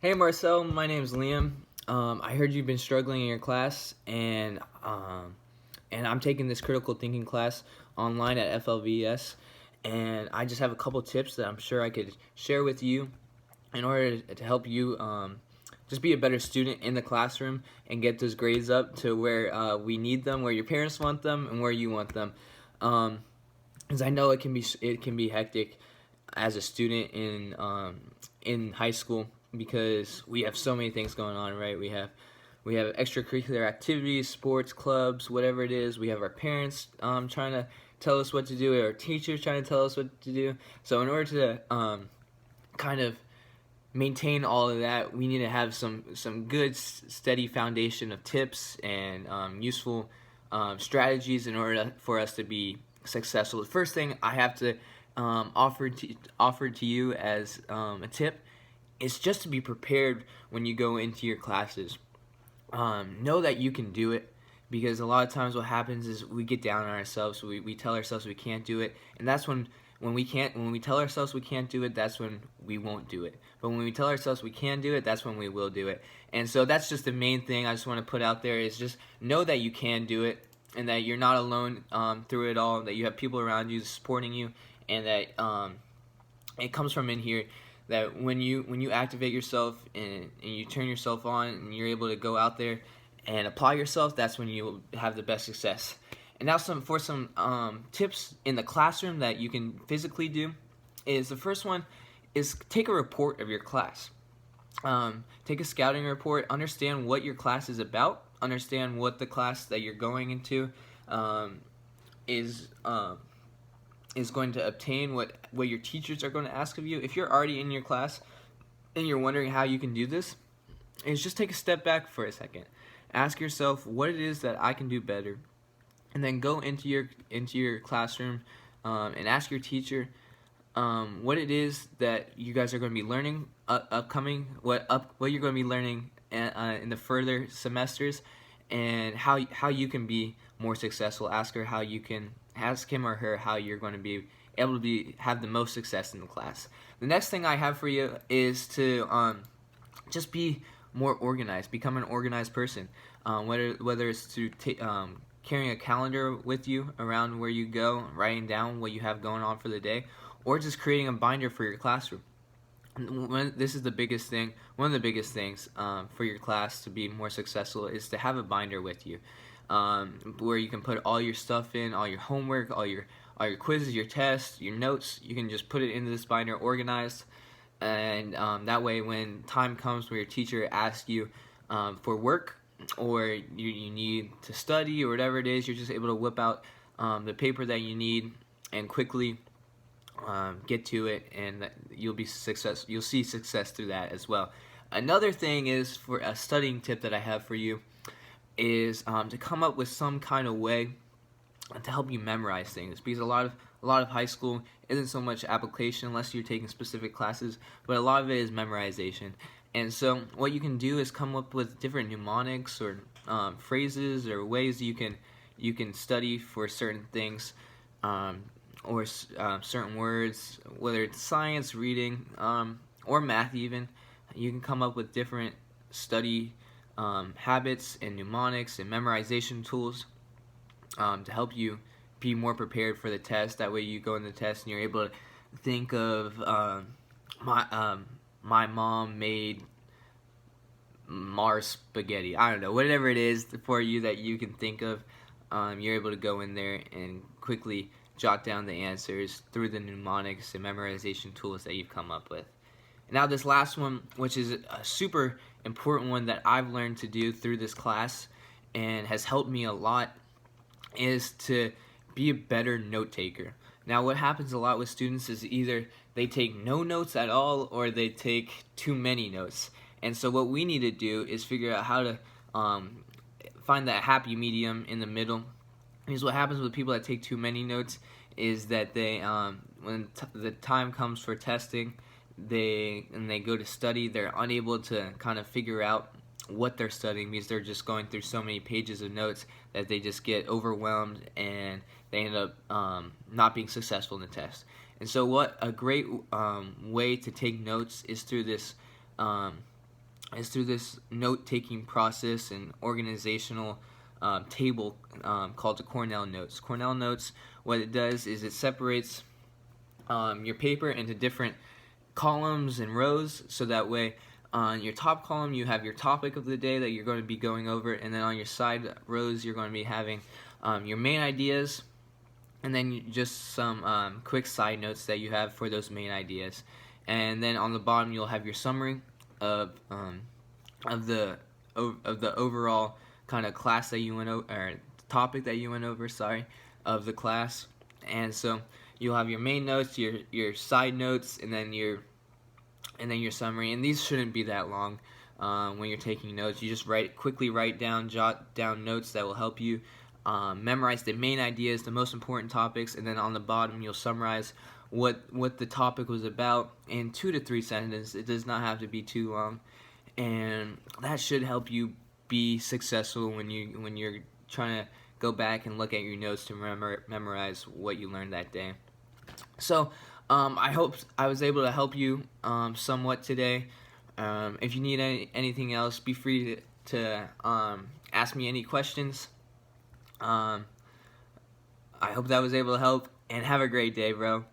Hey Marcel, my name's Liam. I heard you've been struggling in your class, and I'm taking this critical thinking class online at FLVS, and I just have a couple tips that I'm sure I could share with you in order to help you just be a better student in the classroom and get those grades up to where we need them, where your parents want them, and where you want them. Because I know it can be hectic as a student in high school because we have so many things going on, right? We have extracurricular activities, sports clubs, whatever it is. We have our parents trying to tell us what to do, our teachers trying to tell us what to do. So in order to kind of maintain all of that, we need to have some good steady foundation of tips and useful strategies in order for us to be successful. The first thing I have to offer to you as a tip is just to be prepared when you go into your classes. Know that you can do it, because a lot of times what happens is we get down on ourselves. We tell ourselves we can't do it, and that's when we tell ourselves we can't do it, that's when we won't do it. But when we tell ourselves we can do it, that's when we will do it. And so that's just the main thing I just want to put out there, is just know that you can do it, and that you're not alone through it all, that you have people around you supporting you, and that it comes from in here, that when you activate yourself and you turn yourself on and you're able to go out there and apply yourself, that's when you will have the best success. And now some tips in the classroom that you can physically do is, the first one is take a report of your class. Take a scouting report, understand what your class is about, understand what the class that you're going into um, is is going to obtain, what your teachers are going to ask of you. If you're already in your class and you're wondering how you can do this, is just take a step back for a second. Ask yourself what it is that I can do better, and then go into your classroom and ask your teacher what it is that you guys are going to be learning upcoming, what you're going to be learning in the further semesters, and how you can be more successful. Ask him or her how you're going to be able to have the most success in the class. The next thing I have for you is to just be more organized, become an organized person. Whether it's to carrying a calendar with you around where you go, writing down what you have going on for the day, or just creating a binder for your classroom. This is the biggest thing. One of the biggest things for your class to be more successful is to have a binder with you, where you can put all your stuff in, all your homework, all your quizzes, your tests, your notes. You can just put it into this binder, organized, and that way, when time comes where your teacher asks you for work, or you need to study, or whatever it is, you're just able to whip out the paper that you need and quickly get to it, and you'll see success through that as well. Another thing is, for a studying tip that I have for you, is to come up with some kind of way to help you memorize things, because a lot of high school isn't so much application unless you're taking specific classes, but a lot of it is memorization. And so what you can do is come up with different mnemonics, or phrases, or ways you can study for certain things, or certain words, whether it's science, reading, or math even. You can come up with different study habits and mnemonics and memorization tools to help you be more prepared for the test. That way you go in the test and you're able to think of my mom made Mars spaghetti. I don't know, whatever it is for you that you can think of, you're able to go in there and quickly jot down the answers through the mnemonics and memorization tools that you've come up with. Now this last one, which is a super important one that I've learned to do through this class and has helped me a lot, is to be a better note taker. Now what happens a lot with students is either they take no notes at all, or they take too many notes. And so what we need to do is figure out how to find that happy medium in the middle. Because what happens with people that take too many notes is that they, when the time comes for testing, they go to study, they're unable to kind of figure out what they're studying, because they're just going through so many pages of notes that they just get overwhelmed and they end up not being successful in the test. And so what a great way to take notes is through this is through this note-taking process and organizational table called the Cornell Notes. Cornell Notes, what it does is it separates your paper into different columns and rows, so that way on your top column you have your topic of the day that you're going to be going over, and then on your side rows you're going to be having your main ideas, and then just some quick side notes that you have for those main ideas. And then on the bottom you'll have your summary of the overall kind of class that you went over, or topic that you went over, sorry, of the class. And so you'll have your main notes, your side notes, and then your summary. And these shouldn't be that long when you're taking notes. You just quickly jot down notes that will help you memorize the main ideas, the most important topics, and then on the bottom you'll summarize what the topic was about in 2 to 3 sentences. It does not have to be too long, and that should help you be successful when you're trying to go back and look at your notes to memorize what you learned that day. So I hope I was able to help you somewhat today. If you need anything else, be free to ask me any questions. I hope that was able to help, and have a great day, bro.